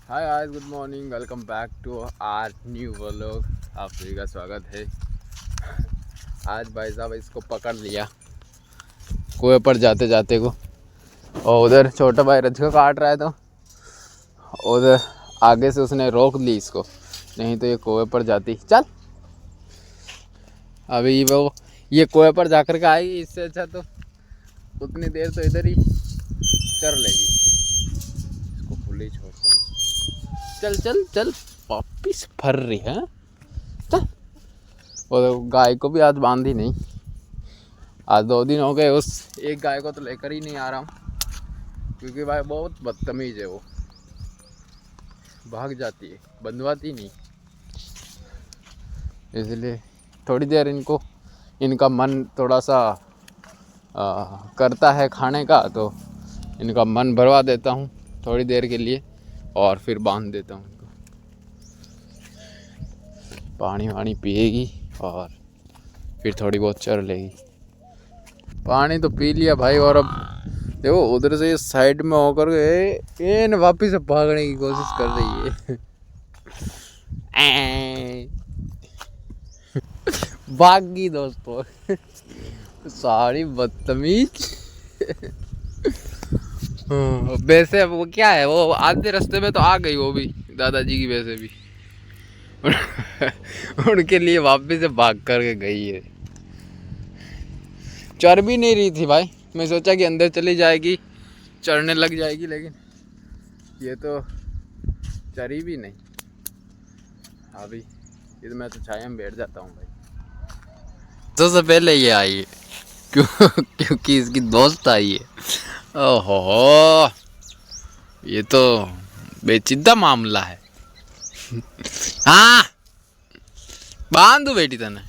Hi guys, good morning, welcome back to our new vlog. आप सभी का स्वागत है। आज भाई साहब इसको पकड़ लिया कुएं पर जाते जाते को, और उधर छोटा भाई रजका काट रहा है तो उधर आगे से उसने रोक ली इसको, नहीं तो ये कुएं पर जाती। चल अभी वो ये कुएं पर जाकर के आएगी, इससे अच्छा तो उतनी देर तो इधर ही चर लेगी। इसको खुले ही छोड़ता हूँ। चल चल चल, वापिस फर रही है। चल, और गाय को भी आज बांधी नहीं। आज 2 दिन हो गए, उस एक गाय को तो लेकर ही नहीं आ रहा हूँ, क्योंकि भाई बहुत बदतमीज है। वो भाग जाती है, बंधवाती नहीं। इसलिए थोड़ी देर इनका मन थोड़ा सा करता है खाने का, तो इनका मन भरवा देता हूँ थोड़ी देर के लिए, और फिर बांध देता हूँ इनको। पानी वानी पिएगी और फिर थोड़ी बहुत चर लेगी। पानी तो पी लिया भाई, और अब देखो उधर से साइड में होकर के वापिस से भागने की कोशिश कर रही है। भाग गई दोस्तों। सारी बदतमीज। वैसे वो क्या है, वो आधे रास्ते में तो आ गई, वो भी दादाजी की वैसे भी। उनके लिए वापिस से भाग करके गई है। चर भी नहीं रही थी भाई, मैं सोचा कि अंदर चली जाएगी, चढ़ने लग जाएगी, लेकिन ये तो चरी भी नहीं। अभी इधर मैं तो छाया में बैठ जाता हूँ भाई। सबसे पहले ये आई है क्योंकि इसकी दोस्त आई है। ओहो, ये तो बेचिद्दा मामला है। हाँ, बांधू बेटी तने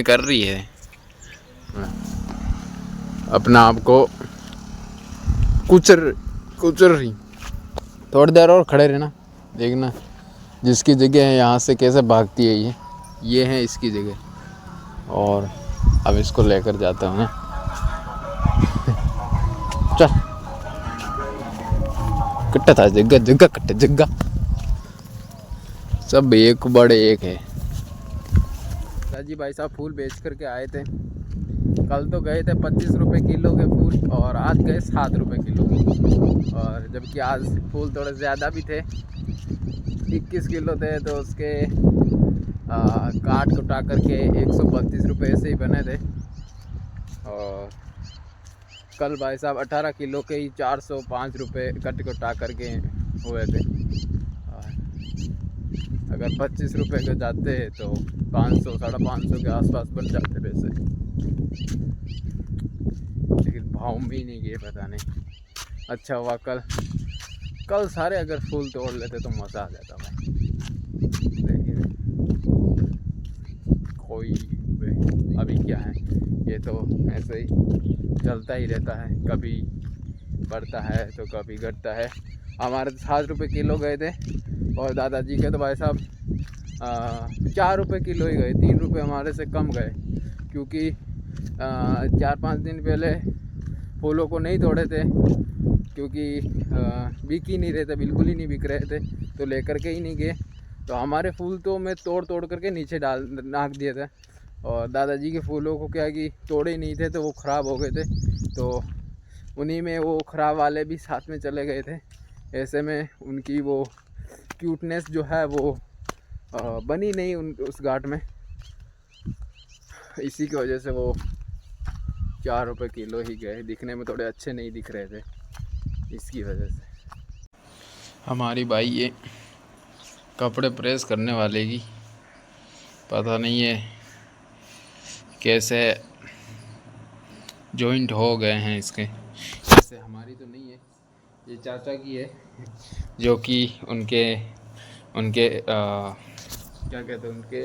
कर रही है अपना आप को कुचर रही। थोड़ी देर और खड़े रहना, देखना जिसकी जगह है यहाँ से कैसे भागती है। ये है इसकी जगह, और अब इसको लेकर जाता हूँ। चल, कट्टा था जग्गा जग्गा, कट्टा जग्गा, सब एक बड़े एक है। जी भाई साहब फूल बेच करके आए थे। कल तो गए थे 25 रुपये किलो के फूल, और आज गए 7 रुपये किलो। और जबकि आज फूल थोड़े ज़्यादा भी थे, 21 किलो थे, तो उसके काट कुटा करके 132 रुपये ऐसे ही बने थे। और कल भाई साहब 18 किलो के ही 405 रुपये कट कुटा करके हुए थे। अगर 25 रुपये के जाते तो 500 550 के आसपास बन जाते पैसे, लेकिन भाव भी नहीं गए, पता नहीं। अच्छा हुआ कल सारे अगर फूल तोड़ लेते तो मज़ा आ जाता भाई, लेकिन कोई अभी क्या है, ये तो ऐसे ही चलता ही रहता है, कभी बढ़ता है तो कभी घटता है। हमारे 7 रुपये किलो गए थे, और दादाजी के तो भाई साहब 4 रुपये किलो ही गए, 3 रुपये हमारे से कम गए, क्योंकि 4-5 दिन पहले फूलों को नहीं तोड़े थे, क्योंकि बिक ही नहीं रहे थे, बिल्कुल ही नहीं बिक रहे थे, तो लेकर के ही नहीं गए। तो हमारे फूल तो मैं तोड़ करके नीचे नाक दिए थे, और दादाजी के फूलों को क्या कि तोड़े ही नहीं थे, तो वो ख़राब हो गए थे, तो उन्हीं में वो ख़राब वाले भी साथ में चले गए थे। ऐसे में उनकी वो क्यूटनेस जो है वो बनी नहीं उस घाट में, इसी की वजह से वो 4 रुपये किलो ही गए। दिखने में थोड़े अच्छे नहीं दिख रहे थे, इसकी वजह से। हमारी भाई ये कपड़े प्रेस करने वाले की पता नहीं है कैसे जॉइंट हो गए हैं इसके, जैसे हमारी तो नहीं है, ये चाचा की है, जो कि उनके क्या कहते हैं, उनके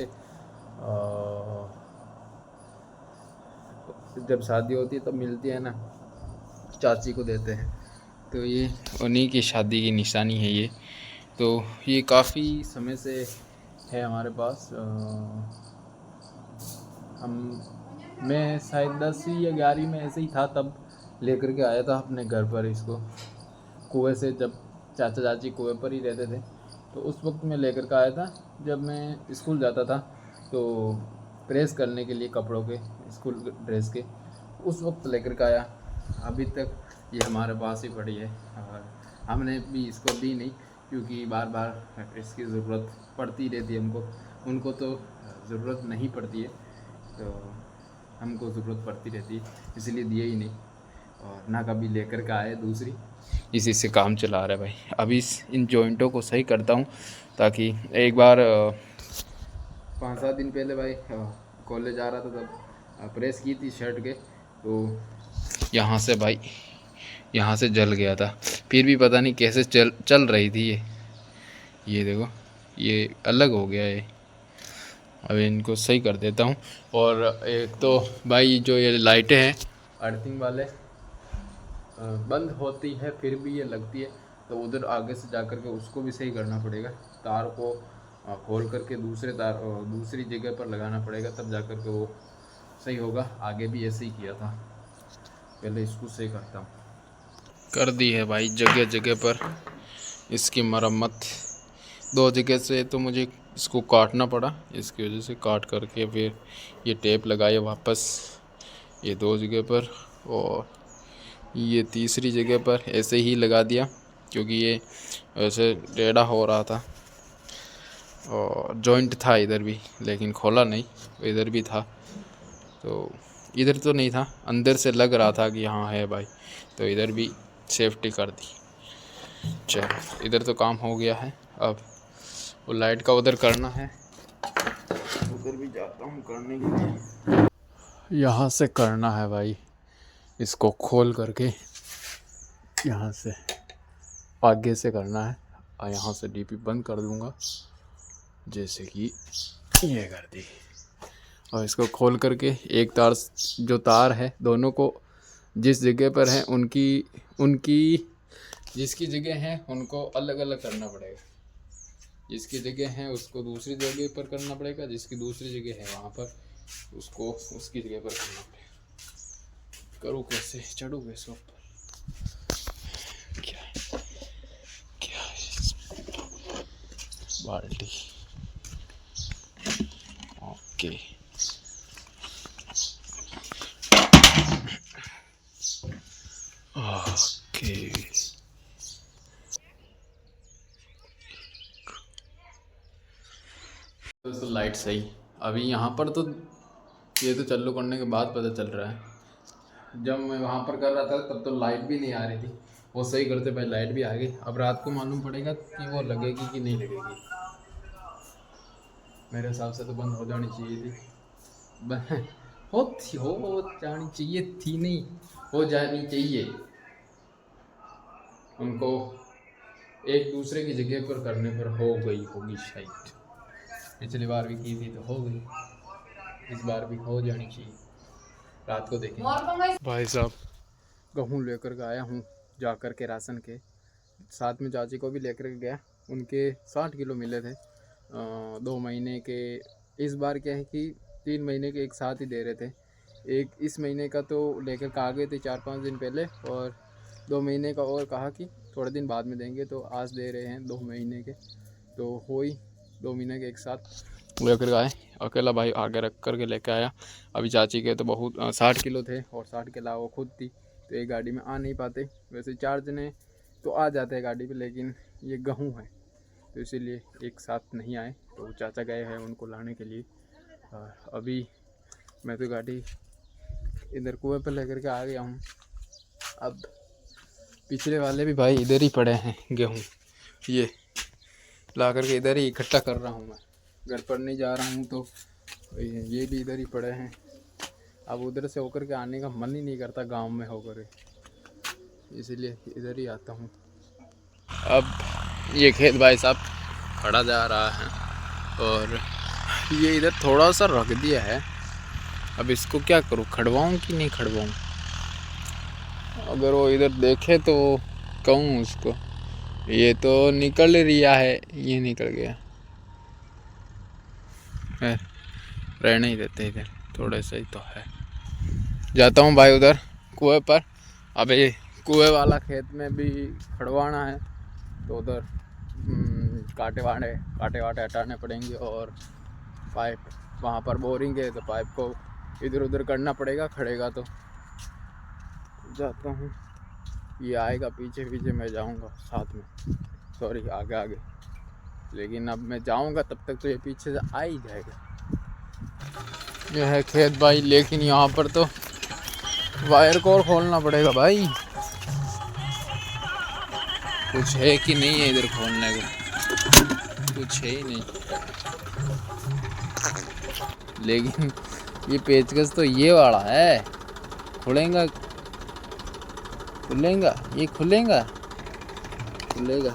जब शादी होती है तब मिलती है ना, चाची को देते हैं, तो ये उन्हीं की शादी की निशानी है ये। तो ये काफ़ी समय से है हमारे पास। मैं शायद 10वीं या 11वीं में ऐसे ही था, तब लेकर के आया था अपने घर पर इसको, कुएं से जब चाचा चाची कुएं पर ही रहते थे, तो उस वक्त मैं लेकर के आया था। जब मैं स्कूल जाता था तो प्रेस करने के लिए कपड़ों के, स्कूल ड्रेस के, उस वक्त लेकर के आया। अभी तक ये हमारे पास ही पड़ी है और हमने भी इसको दी नहीं, क्योंकि बार बार इसकी ज़रूरत पड़ती रहती है हमको। उनको तो ज़रूरत नहीं पड़ती है, तो हमको ज़रूरत पड़ती रहती है, इसलिए दिए ही नहीं और ना कभी लेकर के आए दूसरी। इसी से काम चला रहा है भाई। अभी इन जॉइंटों को सही करता हूँ, ताकि एक बार 5-7 दिन पहले भाई कॉलेज आ रहा था, तब प्रेस की थी शर्ट के, तो यहाँ से भाई यहाँ से जल गया था। फिर भी पता नहीं कैसे चल रही थी ये देखो, ये अलग हो गया है। अभी इनको सही कर देता हूँ। और एक तो भाई जो ये लाइटें हैं अर्थिंग वाले बंद होती है, फिर भी ये लगती है, तो उधर आगे से जा कर के उसको भी सही करना पड़ेगा। तार को खोल करके दूसरी जगह पर लगाना पड़ेगा, तब जा कर के वो सही होगा। आगे भी ऐसे ही किया था, पहले इसको सही करता हूँ। कर दी है भाई जगह जगह पर इसकी मरम्मत। 2 जगह से तो मुझे इसको काटना पड़ा, इसकी वजह से काट करके फिर ये टेप लगाया वापस ये 2 जगह पर, और ये तीसरी जगह पर ऐसे ही लगा दिया, क्योंकि ये वैसे टेढ़ा हो रहा था। और जॉइंट था इधर भी, लेकिन खोला नहीं, इधर भी था, तो इधर तो नहीं था, अंदर से लग रहा था कि यहाँ है भाई, तो इधर भी सेफ्टी कर दी। चलो इधर तो काम हो गया है। अब वो लाइट का उधर करना है, उधर भी जाता हूँ करने के लिए। यहाँ से करना है भाई, इसको खोल करके यहाँ से आगे से करना है, और यहाँ से डीपी बंद कर दूँगा, जैसे कि ये कर दी। और इसको खोल करके एक तार, जो तार है दोनों को जिस जगह पर है उनकी जिसकी जगह है उनको अलग अलग करना पड़ेगा। जिसकी जगह है उसको दूसरी जगह पर करना पड़ेगा, जिसकी दूसरी जगह है वहाँ पर उसको उसकी जगह पर करना पड़ेगा। करूँ कैसे, चढ़ूँ कैसे ऊपर, क्या है बाल्टी। ओके ओके, दोस्तों लाइट सही। अभी यहाँ पर तो ये तो चालू करने के बाद पता चल रहा है, जब मैं वहाँ पर कर रहा था तब तो लाइट भी नहीं आ रही थी, वो सही करते भाई लाइट भी आ गई। अब रात को मालूम पड़ेगा कि वो लगेगी कि नहीं लगेगी। मेरे हिसाब से तो बंद हो जानी चाहिए थी, हो जानी चाहिए थी, नहीं हो जानी चाहिए। उनको एक दूसरे की जगह पर करने पर हो गई होगी शायद। पिछली बार भी की थी तो हो गई, इस बार भी हो जानी चाहिए। रात को देखेंगे। भाई साहब गेहूँ लेकर के आया हूँ जा कर के राशन के साथ में, चाची को भी लेकर के गया। उनके 60 किलो मिले थे 2 महीने के। इस बार क्या है कि 3 महीने के एक साथ ही दे रहे थे। एक इस महीने का तो लेकर के आ गए थे 4-5 दिन पहले, और 2 महीने का और कहा कि थोड़े दिन बाद में देंगे, तो आज दे रहे हैं 2 महीने के। तो हो ही 2 महीने के एक साथ लेकर आए। अकेला भाई आगे रख कर के लेकर आया। अभी चाची के तो बहुत 60 किलो थे, और 60 के अलावा वो खुद थी, तो एक गाड़ी में आ नहीं पाते। वैसे 4 जने तो आ जाते हैं गाड़ी पे, लेकिन ये गेहूँ है तो इसीलिए एक साथ नहीं आए, तो चाचा गए हैं उनको लाने के लिए। अभी मैं तो गाड़ी इधर कुएं पर लेकर के आ गया हूँ। अब पिछले वाले भी भाई इधर ही पड़े हैं गेहूँ, ये ला करके इधर ही इकट्ठा कर रहा हूँ। मैं घर पर नहीं जा रहा हूँ, तो ये भी इधर ही पड़े हैं। अब उधर से होकर के आने का मन ही नहीं करता गांव में होकर, इसीलिए इधर ही आता हूँ। अब ये खेत भाई साहब खड़ा जा रहा है, और ये इधर थोड़ा सा रख दिया है। अब इसको क्या करूँ, खड़वाऊँ कि नहीं खड़वाऊँ? अगर वो इधर देखे तो कहूँ उसको, ये तो निकल रिया है, ये निकल गया है, रहने ही देते इधर, थोड़े से ही तो है। जाता हूँ भाई उधर कुएं पर। अब ये कुएं वाला खेत में भी खड़वाना है, तो उधर कांटे वाटे हटाने पड़ेंगे और पाइप वहाँ पर बोरिंग है तो पाइप को इधर उधर करना पड़ेगा, खड़ेगा तो जाता हूँ। ये आएगा पीछे पीछे, मैं जाऊँगा साथ में, सॉरी आगे आगे, लेकिन अब मैं जाऊँगा तब तक तो ये पीछे से आ ही जाएगा। यह है खेत भाई, लेकिन यहाँ पर तो वायर को और खोलना पड़ेगा भाई, कुछ है कि नहीं है इधर खोलने को, कुछ है ही नहीं। लेकिन ये पेचकस तो ये वाला है, खुलेगा खुलेगा, ये खुलेगा खुलेगा।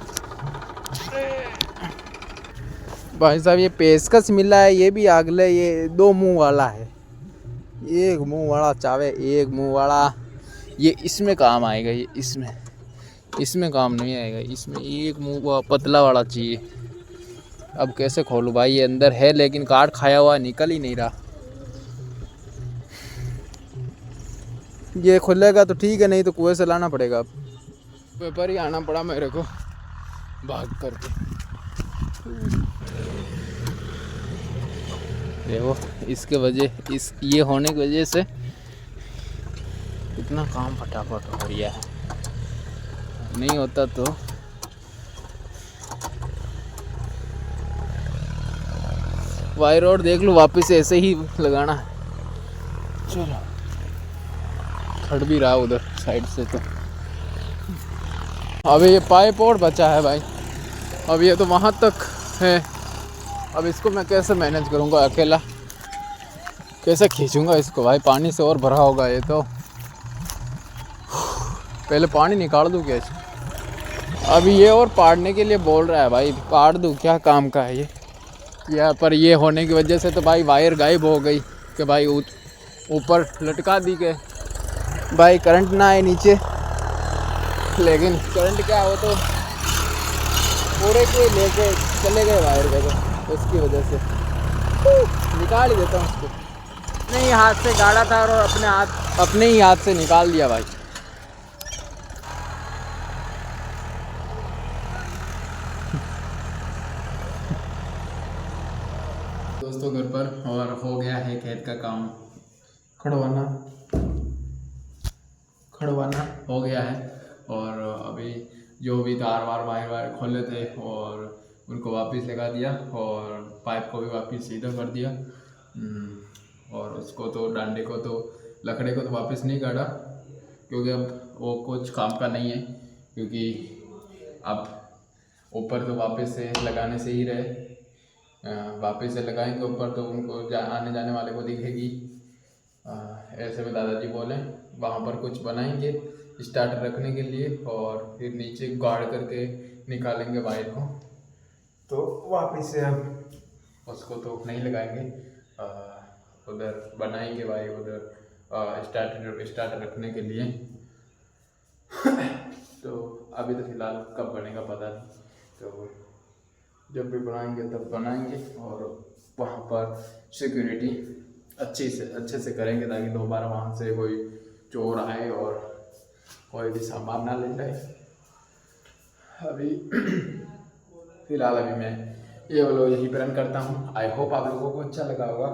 भाई साहब ये पेचकस मिला है, ये भी अगले, ये 2 मुंह वाला है, एक मुंह वाला चावे, एक मुंह वाला, ये इसमें काम आएगा, ये इसमें काम नहीं आएगा, इसमें एक मुंह पतला वाला चाहिए। अब कैसे खोलूँ भाई, ये अंदर है लेकिन काट खाया हुआ निकल ही नहीं रहा। ये खुलेगा तो ठीक है, नहीं तो कुएं से लाना पड़ेगा। अब कुएं पर ही आना पड़ा मेरे को भाग करके। देखो इसके वजह, ये होने की वजह से इतना काम फटाफट हो रहा है, नहीं होता तो वायर और देख लो वापस ऐसे ही लगाना है। चलो खड़ भी रहा उधर साइड से तो। अभी ये पाइप और बचा है भाई, अब ये तो वहाँ तक है, अब इसको मैं कैसे मैनेज करूँगा अकेला, कैसे खींचूँगा इसको भाई, पानी से और भरा होगा ये तो, पहले पानी निकाल दूँ कैसे। अभी ये और पाड़ने के लिए बोल रहा है भाई, पाड़ दूँ क्या काम का है ये। यहाँ पर ये होने की वजह से तो भाई वायर गायब हो गई कि भाई ऊपर लटका दी गए भाई, करंट ना आए नीचे, लेकिन करंट क्या हो तो पूरे के लेके चले गए वायर के, तो उसकी वजह से निकाल ही देता हूँ उसको। नहीं हाथ से गाड़ा था और अपने ही हाथ से निकाल दिया भाई। दोस्तों घर पर और हो गया है खेत का काम, खड़वाना हो गया है, और अभी जो भी तार वायर खोले थे और उनको वापस लगा दिया, और पाइप को भी वापस सीधा कर दिया, और उसको तो डंडे को तो लकड़े को तो वापस नहीं काटा, क्योंकि अब वो कुछ काम का नहीं है, क्योंकि अब ऊपर तो वापस से लगाने से ही रहे, वापस से लगाएंगे ऊपर तो उनको आने जाने वाले को दिखेगी, ऐसे में दादाजी बोले। वहाँ पर कुछ बनाएंगे स्टार्टर रखने के लिए, और फिर नीचे गाड़ करके निकालेंगे वायर को, तो वापस से हम उसको तो नहीं लगाएंगे, उधर बनाएंगे वायर उधर स्टार्टर रखने के लिए। तो अभी तो फिलहाल कब बनेगा पता नहीं, तो जब भी बनाएंगे तब बनाएंगे, और वहाँ पर सिक्योरिटी अच्छे से करेंगे, ताकि दोबारा वहाँ से कोई चोर आए और कोई भी सामान ना ले जाए। अभी फिलहाल अभी मैं ये व्लॉग यहीं पर रन करता हूँ। आई होप आप लोगों को अच्छा लगा होगा,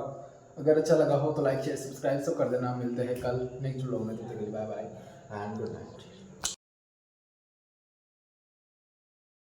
अगर अच्छा लगा हो तो लाइक शेयर सब्सक्राइब सब कर देना। मिलते हैं कल नेक्स्ट व्लॉग में, bye bye and good night.